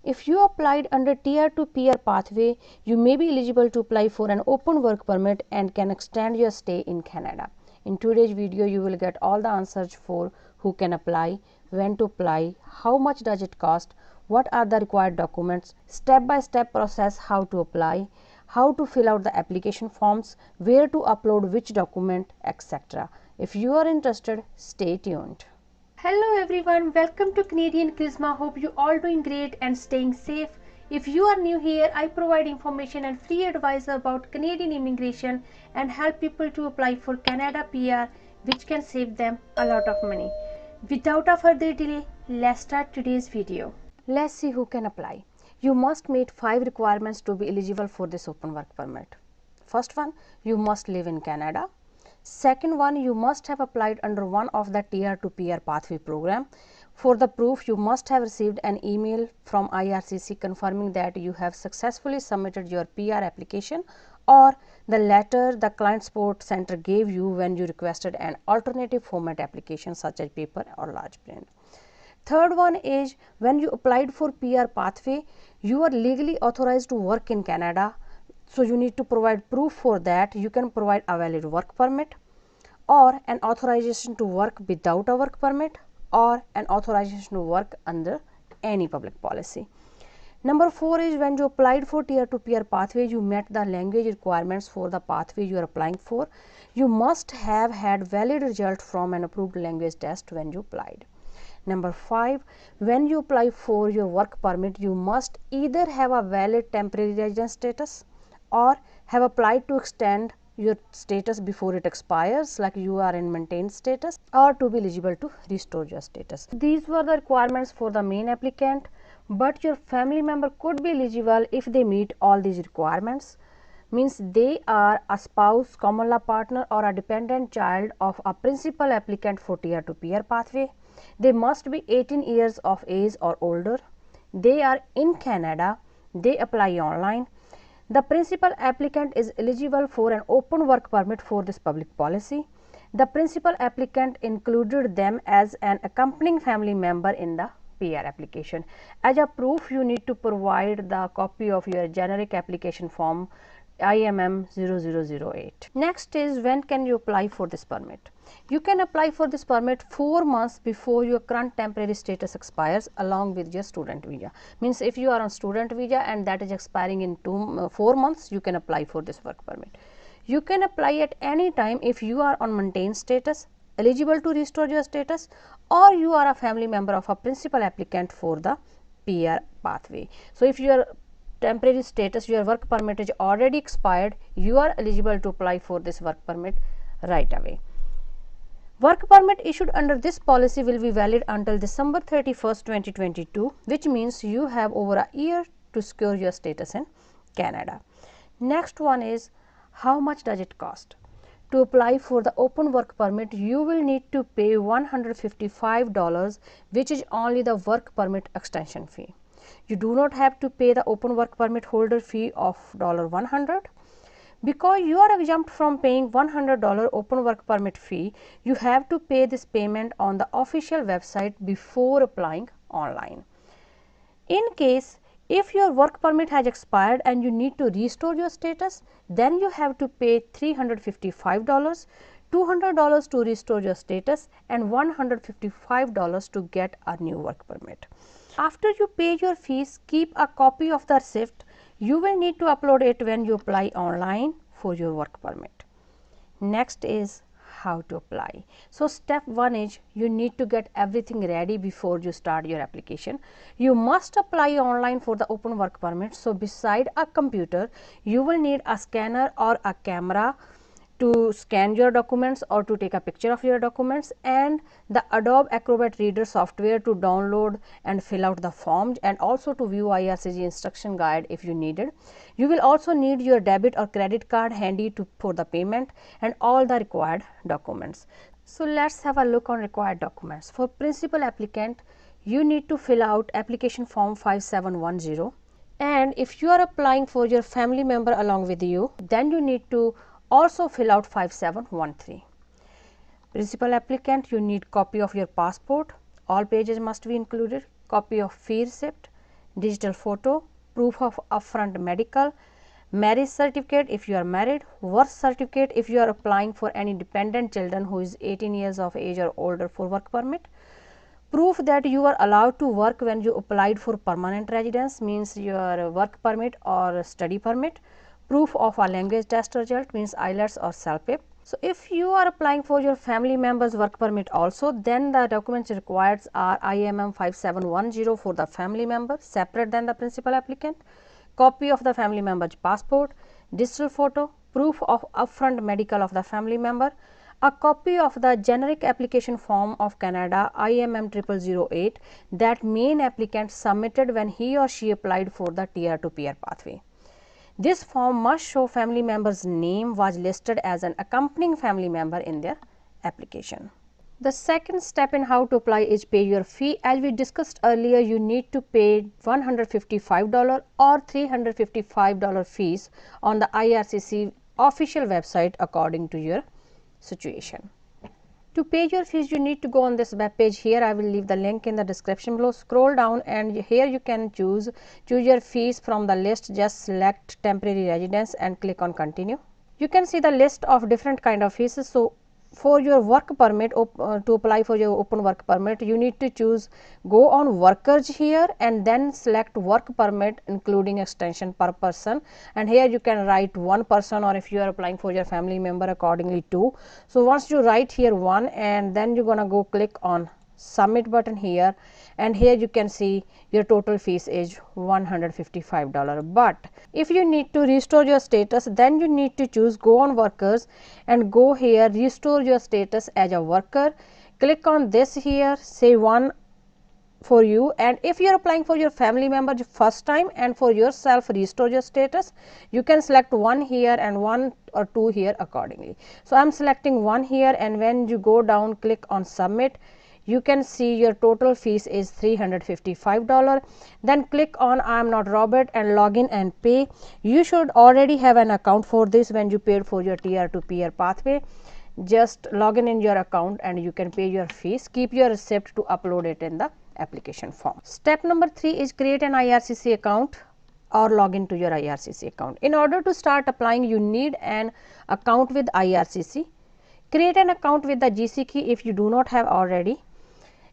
If you applied under Tier 2 PR pathway, you may be eligible to apply for an open work permit and can extend your stay in Canada. In today's video, you will get all the answers for who can apply, when to apply, how much does it cost, what are the required documents, step-by-step process how to apply, how to fill out the application forms, where to upload which document, etc. If you are interested, stay tuned. Hello everyone, welcome to Canadian Charisma. Hope you all doing great and staying safe. If you are new here, I provide information and free advice about Canadian immigration and help people to apply for Canada PR, which can save them a lot of money. Without a further delay, let's start today's video. Let's see who can apply. You must meet 5 requirements to be eligible for this open work permit. First one, you must live in Canada. Second one, you must have applied under one of the Tier 2 PR pathway program. For the proof, you must have received an email from IRCC confirming that you have successfully submitted your PR application, or the letter the client support center gave you when you requested an alternative format application such as paper or large print. Third one is when you applied for PR pathway, you are legally authorized to work in Canada. So you need to provide proof for that. You can provide a valid work permit or an authorization to work without a work permit or an authorization to work under any public policy. Number 4 is when you applied for Tier 2 PR pathway, you met the language requirements for the pathway you are applying for. You must have had valid result from an approved language test when you applied. Number 5, when you apply for your work permit, you must either have a valid temporary residence status or have applied to extend your status before it expires, like you are in maintained status, or to be eligible to restore your status. These were the requirements for the main applicant, but your family member could be eligible if they meet all these requirements. Means they are a spouse, common law partner, or a dependent child of a principal applicant for Tier 2 PR pathway. They must be 18 years of age or older. They are in Canada. They apply online. The principal applicant is eligible for an open work permit for this public policy. The principal applicant included them as an accompanying family member in the PR application. As a proof, you need to provide the copy of your generic application form IMM 0008. Next is when can you apply for this permit? You can apply for this permit 4 months before your current temporary status expires along with your student visa. Means if you are on student visa and that is expiring in 4 months, you can apply for this work permit. You can apply at any time if you are on maintained status, eligible to restore your status, or you are a family member of a principal applicant for the PR pathway. So if you are temporary status, your work permit is already expired, you are eligible to apply for this work permit right away. Work permit issued under this policy will be valid until December 31st, 2022, which means you have over a year to secure your status in Canada. Next one is how much does it cost? To apply for the open work permit, you will need to pay $155, which is only the work permit extension fee. You do not have to pay the open work permit holder fee of $100. Because you are exempt from paying $100 open work permit fee, you have to pay this payment on the official website before applying online. In case if your work permit has expired and you need to restore your status, then you have to pay $355, $200 to restore your status and $155 to get a new work permit. After you pay your fees, keep a copy of the receipt. You will need to upload it when you apply online for your work permit. Next is how to apply. So step 1 is you need to get everything ready before you start your application. You must apply online for the open work permit. So beside a computer, you will need a scanner or a camera to scan your documents or to take a picture of your documents, and the Adobe Acrobat Reader software to download and fill out the forms, and also to view IRCG instruction guide if you needed. You will also need your debit or credit card handy for the payment and all the required documents. So let's have a look on required documents. For principal applicant, you need to fill out application form 5710, and if you are applying for your family member along with you, then you need to also fill out 5713. Principal applicant, you need copy of your passport, all pages must be included, copy of fee receipt, digital photo, proof of upfront medical, marriage certificate if you are married, birth certificate if you are applying for any dependent children who is 18 years of age or older for work permit, proof that you are allowed to work when you applied for permanent residence means your work permit or study permit, proof of a language test result means IELTS or CELPIP. So, if you are applying for your family members work permit also, then the documents required are IMM 5710 for the family member separate than the principal applicant, copy of the family member's passport, digital photo, proof of upfront medical of the family member, a copy of the generic application form of Canada IMM 0008 that main applicant submitted when he or she applied for the tier to peer pathway. This form must show family member's name was listed as an accompanying family member in their application. The second step in how to apply is pay your fee. As we discussed earlier, you need to pay $155 or $355 fees on the IRCC official website according to your situation. To pay your fees, you need to go on this web page. Here I will leave the link in the description below. Scroll down and here you can choose your fees from the list. Just select temporary residence and click on continue. You can see the list of different kind of fees. So, for your work permit, to apply for your open work permit, you need to choose go on workers here and then select work permit including extension per person, and here you can write one person, or if you are applying for your family member accordingly 2. So, once you write here 1 and then you are gonna go click on submit button here, and here you can see your total fees is $155. But if you need to restore your status, then you need to choose go on workers and go here restore your status as a worker. Click on this here, say 1 for you, and if you are applying for your family member first time and for yourself restore your status, you can select 1 here and 1 or 2 here accordingly. So, I am selecting 1 here, and when you go down click on submit, you can see your total fees is $355. Then click on I am not Robert and log in and pay. You should already have an account for this when you paid for your tier to peer pathway. Just log in your account and you can pay your fees. Keep your receipt to upload it in the application form. Step number 3 is create an IRCC account or log in to your IRCC account. In order to start applying, you need an account with IRCC. Create an account with the GC key if you do not have already.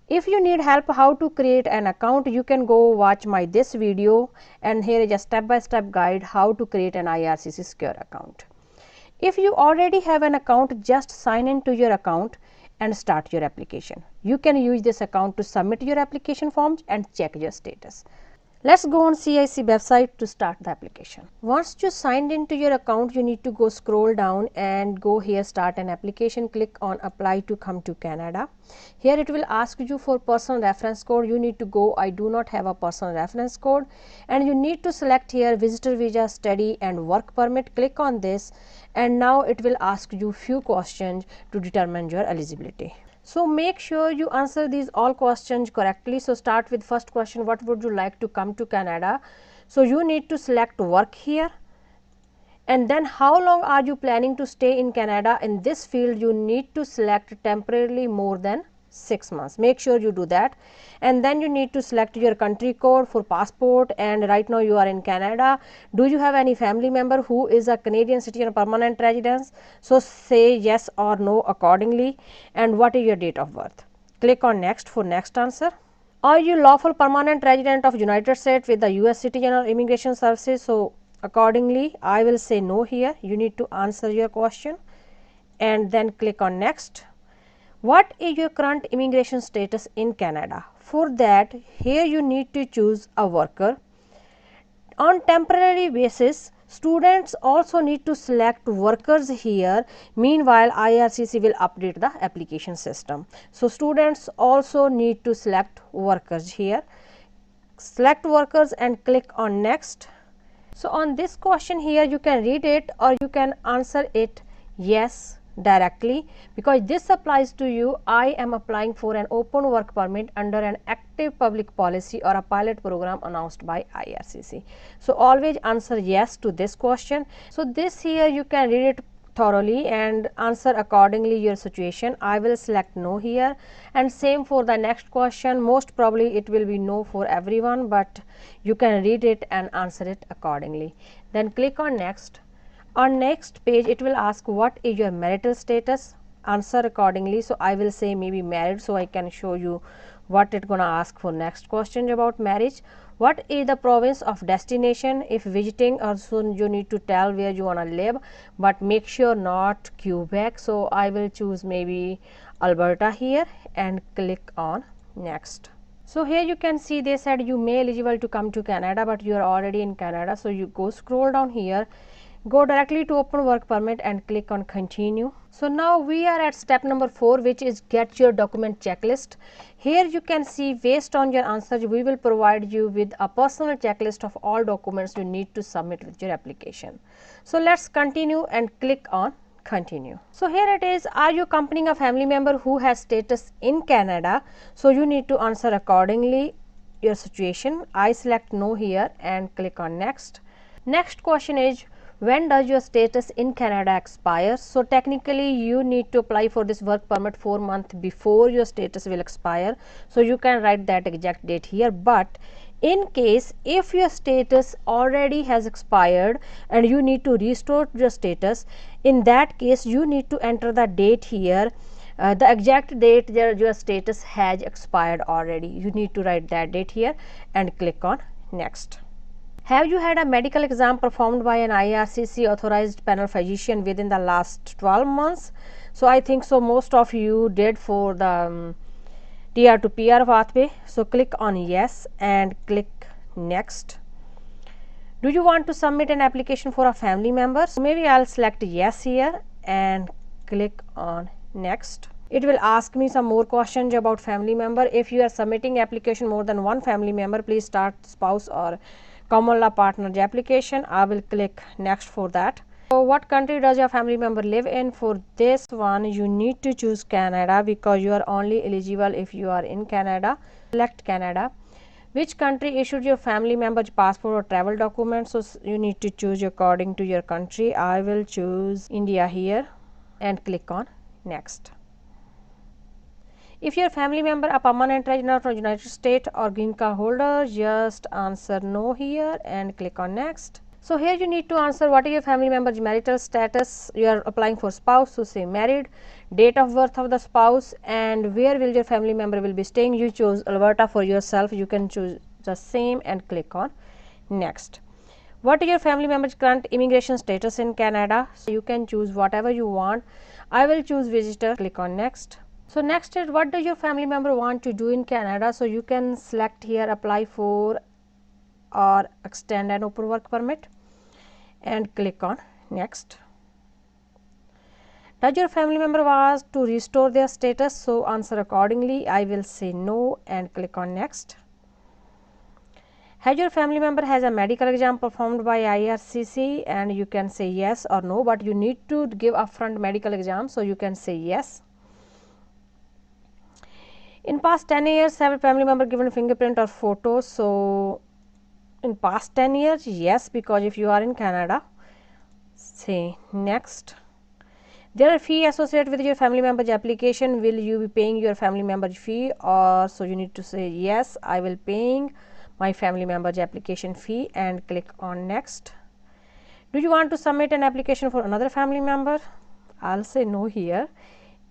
If you need help how to create an account, you can go watch my this video, and here is a step-by-step guide how to create an IRCC secure account. If you already have an account, just sign into your account and start your application. You can use this account to submit your application forms and check your status. Let's go on CIC website to start the application. Once you signed into your account, you need to go scroll down and go here start an application. Click on apply to come to Canada. Here it will ask you for personal reference code. You need to go I do not have a personal reference code, and you need to select here visitor visa, study and work permit. Click on this, and now it will ask you few questions to determine your eligibility. So, make sure you answer these all questions correctly. So, start with first question, what would you like to come to Canada? So, you need to select work here, and then how long are you planning to stay in Canada? In this field you need to select temporarily more than 6 months. Make sure you do that, and then you need to select your country code for passport, and right now you are in Canada. Do you have any family member who is a Canadian citizen or permanent resident? So, say yes or no accordingly, and what is your date of birth. Click on next for next answer. Are you lawful permanent resident of United States with the US citizen or immigration services? So, accordingly I will say no here. You need to answer your question and then click on next. What is your current immigration status in Canada? For that, here you need to choose a worker. On temporary basis, students also need to select workers here. Meanwhile, IRCC will update the application system. So, students also need to select workers here. Select workers and click on next. So, on this question here you can read it or you can answer it yes directly, because this applies to you. I am applying for an open work permit under an active public policy or a pilot program announced by IRCC. So, always answer yes to this question. So, this here you can read it thoroughly and answer accordingly your situation. I will select no here, and same for the next question. Most probably it will be no for everyone, but you can read it and answer it accordingly. Then click on next. On next page it will ask what is your marital status, answer accordingly. So I will say maybe married, so I can show you what it gonna ask for next question about marriage. What is the province of destination? If visiting, also you need to tell where you wanna live, but make sure not Quebec. So I will choose maybe Alberta here and click on next. So here you can see they said you may eligible to come to Canada, but you are already in Canada. So you go scroll down here, go directly to open work permit and click on continue. So now we are at step number 4, which is get your document checklist. Here you can see based on your answers we will provide you with a personal checklist of all documents you need to submit with your application. So let's continue and click on continue. So here it is, are you accompanying a family member who has status in Canada? So you need to answer accordingly your situation. I select no here and click on next. Next question is, when does your status in Canada expire? So technically you need to apply for this work permit 4 months before your status will expire. So you can write that exact date here, but in case if your status already has expired and you need to restore your status, in that case you need to enter the date here, the exact date that your status has expired already. You need to write that date here and click on next. Have you had a medical exam performed by an IRCC authorized panel physician within the last 12 months? So I think so most of you did for the TR to PR pathway. So click on yes and click next. Do you want to submit an application for a family member? So maybe I'll select yes here and click on next. It will ask me some more questions about family member. If you are submitting application more than one family member, please start spouse or common law partner's application. I will click next for that. So what country does your family member live in? For this one you need to choose Canada because you are only eligible if you are in Canada. Select Canada. Which country issued your family member's passport or travel document? So you need to choose according to your country. I will choose India here and click on next. If your family member a permanent resident of United States or green card holder, just answer no here and click on next. So here you need to answer what is your family member's marital status. You are applying for spouse, so say married, date of birth of the spouse, and where will your family member will be staying. You choose Alberta for yourself. You can choose the same and click on next. What is your family member's current immigration status in Canada? So you can choose whatever you want. I will choose visitor, click on next. So next is what does your family member want to do in Canada? So you can select here apply for or extend an open work permit and click on next. Does your family member want to restore their status? So answer accordingly. I will say no and click on next. Has your family member has a medical exam performed by IRCC? And you can say yes or no, but you need to give upfront medical exam, so you can say yes. In past 10 years, have a family member given fingerprint or photo? So in past 10 years, yes, because if you are in Canada, say next. There are fee associated with your family member's application. Will you be paying your family member's fee? Or so you need to say yes, I will paying my family member's application fee and click on next. Do you want to submit an application for another family member? I'll say no here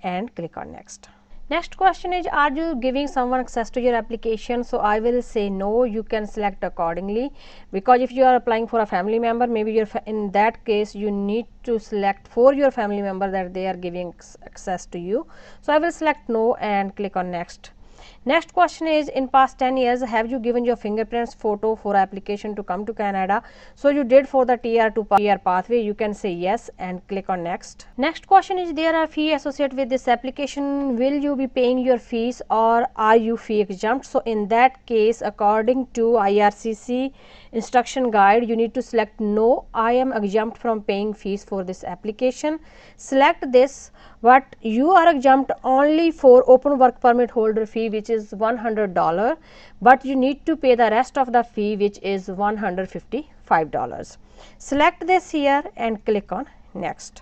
and click on next. Next question is, are you giving someone access to your application? So I will say no. You can select accordingly, because if you are applying for a family member, maybe in that case you need to select for your family member that they are giving access to you. So I will select no and click on next. Next question is, in past 10 years, have you given your fingerprints photo for application to come to Canada? So you did for the TR to PR pathway. You can say yes and click on next. Next question is, there are fee associated with this application. Will you be paying your fees or are you fee exempt? So in that case, according to IRCC instruction guide, you need to select no, I am exempt from paying fees for this application. Select this, but you are exempt only for open work permit holder fee, which is $100, but you need to pay the rest of the fee, which is $155. Select this here and click on next.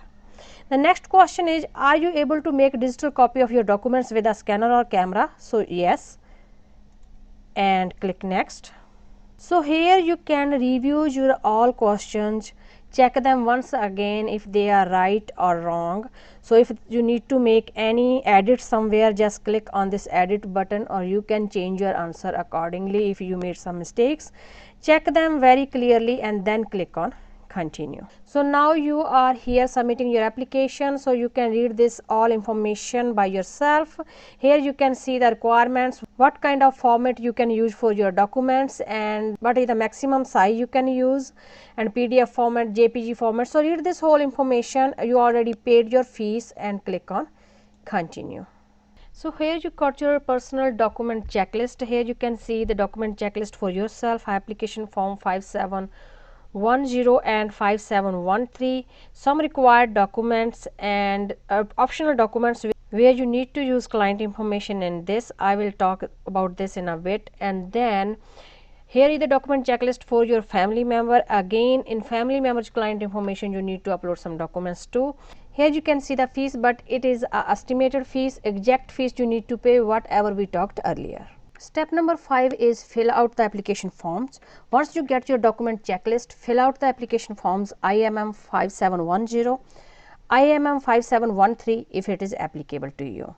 The next question is, are you able to make a digital copy of your documents with a scanner or camera? So yes, and click next. So here you can review your all questions, check them once again if they are right or wrong. So if you need to make any edit somewhere, just click on this edit button, or you can change your answer accordingly if you made some mistakes. Check them very clearly and then click on continue. So now you are here submitting your application, so you can read this all information by yourself. Here you can see the requirements, what kind of format you can use for your documents, and what is the maximum size you can use, and PDF format, JPG format. So read this whole information. You already paid your fees and click on continue. So here you got your personal document checklist. Here you can see the document checklist for yourself, application form 5710 and 5713, some required documents and optional documents where you need to use client information in this. I will talk about this in a bit. And then here is the document checklist for your family member. Again, in family members client information you need to upload some documents too. Here you can see the fees, but it is estimated fees. Exact fees you need to pay whatever we talked earlier. Step number 5 is fill out the application forms. Once you get your document checklist, fill out the application forms IMM 5710, IMM 5713 if it is applicable to you.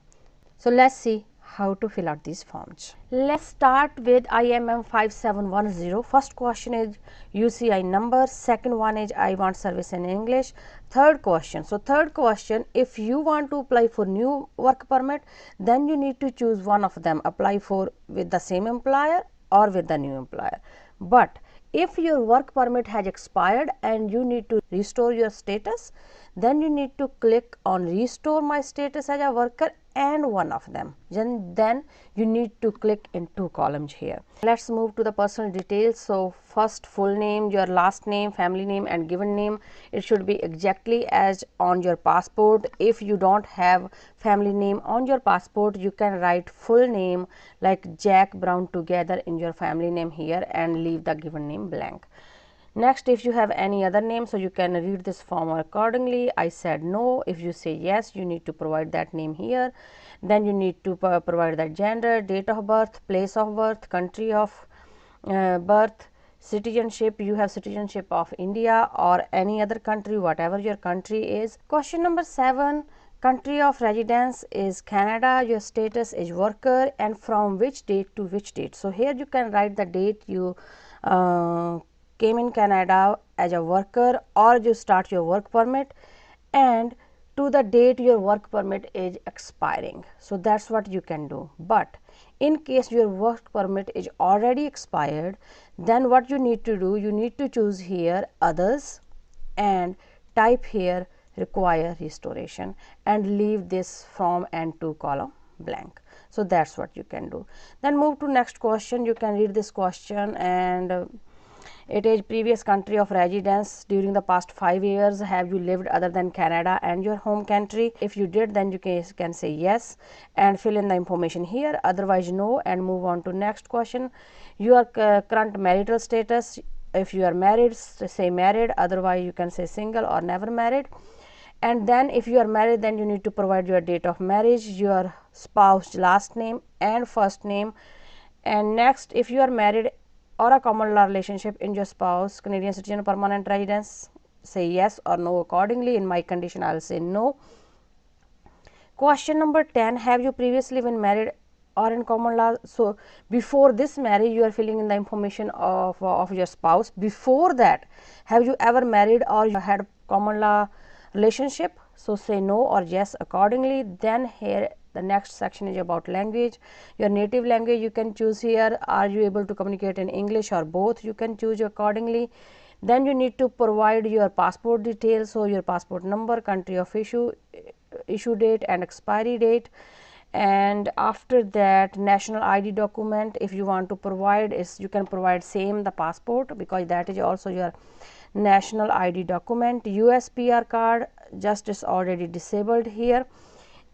So let's see how to fill out these forms. Let's start with IMM 5710. First question is UCI number. Second one is I want service in English. Third question. So third question, if you want to apply for new work permit, then you need to choose one of them, apply for with the same employer or with the new employer. But if your work permit has expired and you need to restore your status, then you need to click on restore my status as a worker and one of them. Then you need to click in 2 columns here. Let's move to the personal details. So first full name, your last name, family name and given name. It should be exactly as on your passport. If you don't have family name on your passport, you can write full name like Jack Brown together in your family name here and leave the given name blank. Next, if you have any other name, so you can read this form accordingly. I said no. If you say yes, you need to provide that name here. Then you need to provide the gender, date of birth, place of birth, country of birth, citizenship. You have citizenship of India or any other country, whatever your country is. Question number 7. Country of residence is Canada, your status is worker, and from which date to which date. So here you can write the date you came in Canada as a worker or you start your work permit and to the date your work permit is expiring. So that's what you can do. But in case your work permit is already expired, then what you need to do, you need to choose here others and type here require restoration and leave this from and to column blank. So that's what you can do. Then move to next question. You can read this question and it is previous country of residence during the past 5 years. Have you lived other than Canada and your home country? If you did, then you can say yes and fill in the information here, otherwise no, and move on to next question. Your current marital status, if you are married, say married, otherwise you can say single or never married. And then if you are married, then you need to provide your date of marriage, your spouse last name and first name. And next, if you are married or a common law relationship in your spouse, Canadian citizen, permanent residence, say yes or no accordingly. In my condition, I will say no. Question number 10, have you previously been married or in common law? So before this marriage, you are filling in the information of your spouse. Before that, have you ever married or you had common law relationship? So say no or yes accordingly. Then here the next section is about language. Your native language you can choose here. Are you able to communicate in English or both? You can choose accordingly. Then you need to provide your passport details, so your passport number, country of issue date and expiry date. And after that, national ID document, if you want to provide, is you can provide same the passport because that is also your national ID document. US PR card, just is already disabled here.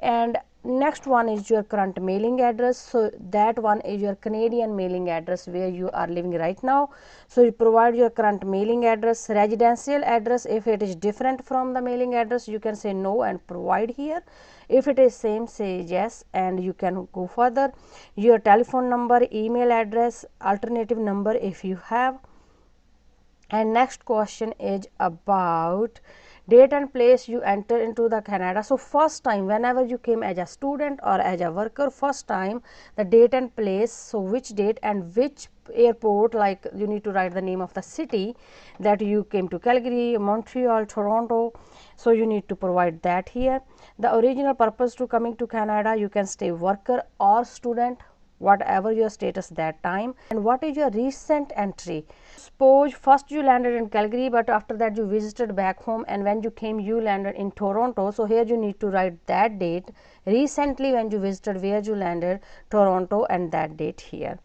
And next one is your current mailing address. So that one is your Canadian mailing address where you are living right now. So you provide your current mailing address. Residential address, if it is different from the mailing address, you can say no and provide here. If it is same, say yes and you can go further. Your telephone number, email address, alternative number if you have. And next question is about date and place you enter into the Canada. So first time whenever you came as a student or as a worker, first time the date and place, so which date and which airport, like you need to write the name of the city that you came to, Calgary, Montreal, Toronto. So you need to provide that here. The original purpose to coming to Canada, you can stay worker or student, whatever your status that time. And what is your recent entry? Suppose first you landed in Calgary, but after that you visited back home, and when you came you landed in Toronto. So here you need to write that date recently when you visited, where you landed, Toronto, and that date here.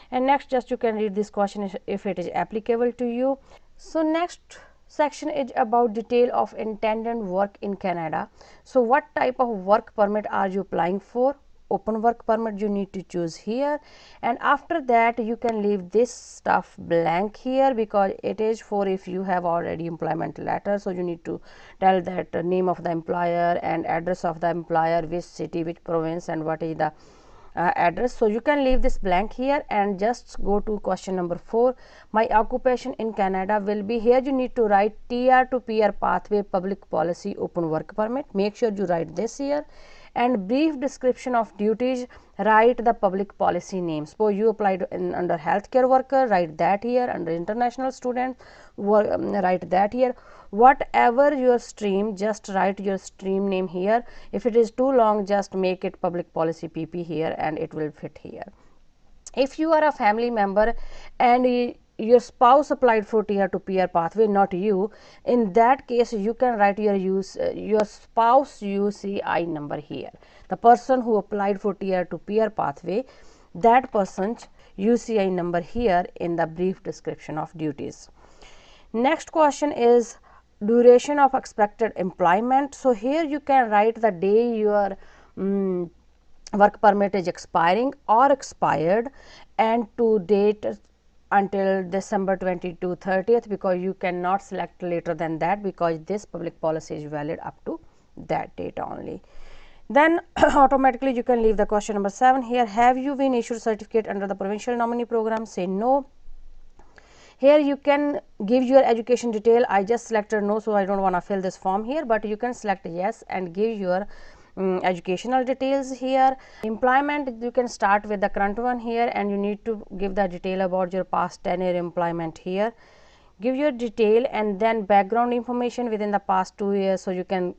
And next, just you can read this question if it is applicable to you. So next section is about detail of intended work in Canada. So what type of work permit are you applying for? Open work permit you need to choose here, and after that you can leave this stuff blank here because it is for if you have already employment letter. So you need to tell that name of the employer and address of the employer, which city, which province, and what is the address. So you can leave this blank here and just go to question number 4. My occupation in Canada will be, here you need to write TR to PR pathway public policy open work permit. Make sure you write this here. And brief description of duties, write the public policy name. Suppose you applied under healthcare worker, write that here. Under international student, write that here. Whatever your stream, just write your stream name here. If it is too long, just make it public policy PP here and it will fit here. If you are a family member and your spouse applied for TR to PR pathway, not you, in that case you can write your spouse UCI number here. The person who applied for TR to PR pathway, that person's UCI number here in the brief description of duties. Next question is duration of expected employment. So here you can write the day your work permit is expiring or expired, and to date until December 22 30th, because you cannot select later than that because this public policy is valid up to that date only. Then automatically you can leave the question number 7 here. Have you been issued certificate under the provincial nominee program? Say no. Here you can give your education detail. I just selected no, so I don't want to fill this form here, but you can select yes and give your educational details here. Employment, you can start with the current one here, and you need to give the detail about your past 10-year employment here. Give your detail and then background information within the past 2 years, so you can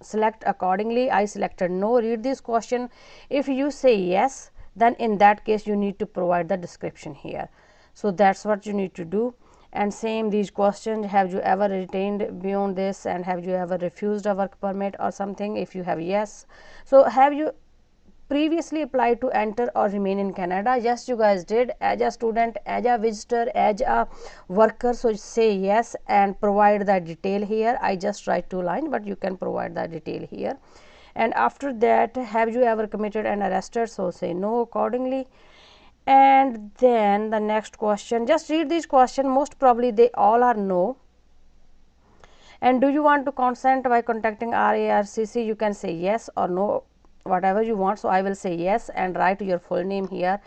select accordingly. I selected no. Read this question. If you say yes, then in that case you need to provide the description here. So that's what you need to do. And same these questions, have you ever retained beyond this, and have you ever refused a work permit or something? If you have yes. So have you previously applied to enter or remain in Canada? Yes, you guys did, as a student, as a visitor, as a worker. So say yes and provide the detail here. I just write 2 lines, but you can provide the detail here. And after that, have you ever committed and arrested? So say no accordingly. And then the next question, just read these questions, most probably they all are no. And do you want to consent by contacting RARCC? You can say yes or no, whatever you want. So I will say yes and write your full name here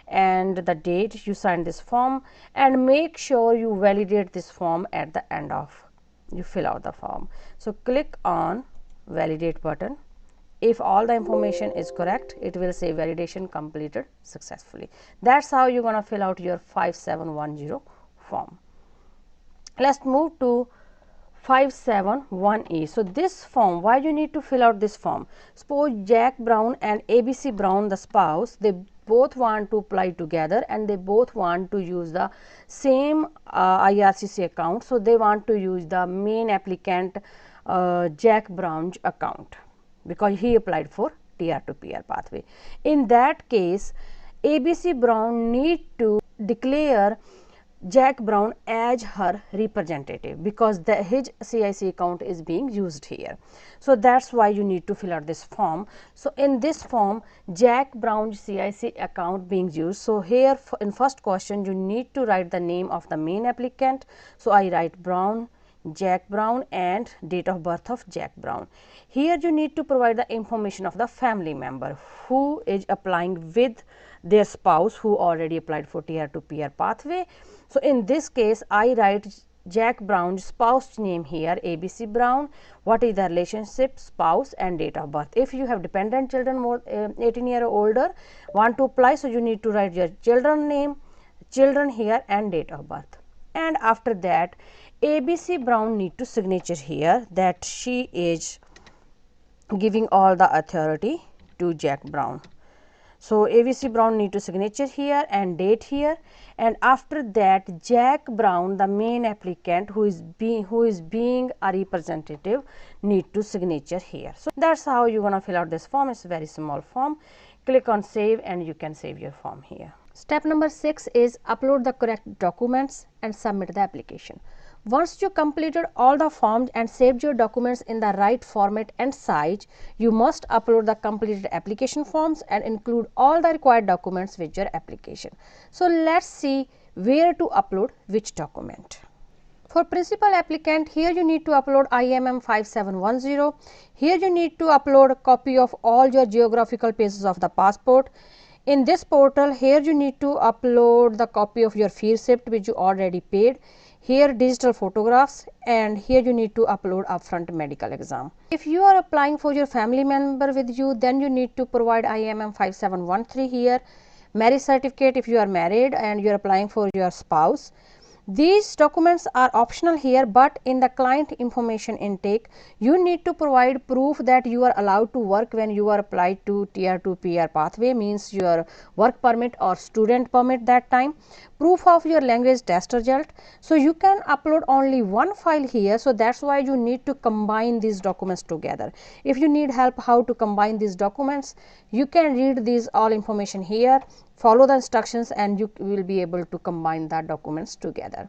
and the date you signed this form, and make sure you validate this form at the end of you fill out the form. So click on validate button. If all the information is correct, it will say validation completed successfully. That's how you're going to fill out your 5710 form. Let's move to 571E. So this form, why you need to fill out this form? Suppose Jack Brown and ABC Brown, the spouse, they both want to apply together and they both want to use the same IRCC account. So they want to use the main applicant Jack Brown's account, because he applied for TR to PR pathway. In that case, ABC Brown need to declare Jack Brown as her representative because his CIC account is being used here. So that's why you need to fill out this form. So in this form, Jack Brown's CIC account being used. So here in first question, you need to write the name of the main applicant. So I write Brown, Jack Brown, and date of birth of Jack Brown. Here you need to provide the information of the family member who is applying with their spouse who already applied for Tier 2 PR pathway. So in this case, I write Jack Brown's spouse name here, ABC Brown, what is the relationship, spouse, and date of birth. If you have dependent children more 18 years or older want to apply, so you need to write your children name, children here, and date of birth. And after that, ABC Brown need to signature here that she is giving all the authority to Jack Brown. So ABC Brown need to signature here and date here, and after that Jack Brown, the main applicant who is being a representative, need to signature here. So that's how you're gonna fill out this form. It's a very small form. Click on save and you can save your form here. Step number 6 is upload the correct documents and submit the application. Once you completed all the forms and saved your documents in the right format and size, you must upload the completed application forms and include all the required documents with your application. So let's see where to upload which document. For principal applicant, here you need to upload IMM 5710. Here you need to upload a copy of all your geographical places of the passport. In this portal, here you need to upload the copy of your fee receipt which you already paid. Here digital photographs, and here you need to upload upfront medical exam. If you are applying for your family member with you, then you need to provide IMM 5713 here, marriage certificate if you are married and you are applying for your spouse. These documents are optional here, but in the client information intake, you need to provide proof that you are allowed to work when you are applied to Tier 2 PR pathway, means your work permit or student permit that time, proof of your language test result. So you can upload only one file here, so that's why you need to combine these documents together. If you need help how to combine these documents, you can read these all information here, follow the instructions, and you will be able to combine the documents together.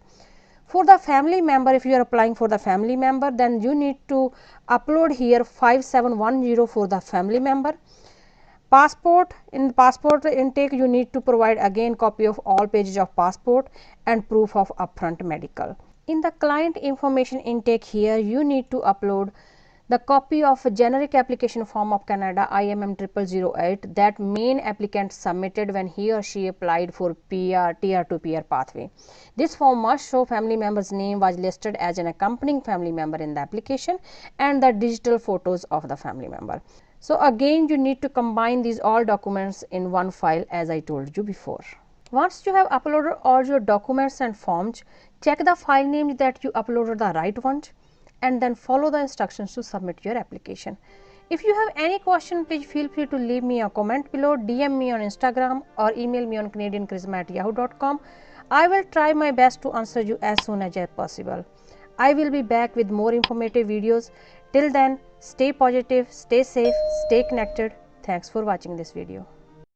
For the family member, if you are applying for the family member, then you need to upload here 5710 for the family member. Passport, in passport intake you need to provide again copy of all pages of passport and proof of upfront medical. In the client information intake here, you need to upload the copy of a generic application form of Canada IMM 0008 that main applicant submitted when he or she applied for PR Tier 2 PR pathway. This form must show family member's name was listed as an accompanying family member in the application and the digital photos of the family member. So again you need to combine these all documents in one file as I told you before. Once you have uploaded all your documents and forms, check the file names that you uploaded the right ones, and then follow the instructions to submit your application. If you have any question, please feel free to leave me a comment below, DM me on Instagram or email me on canadiancharisma@yahoo.com. I will try my best to answer you as soon as possible. I will be back with more informative videos. Till then, stay positive, stay safe, stay connected. Thanks for watching this video.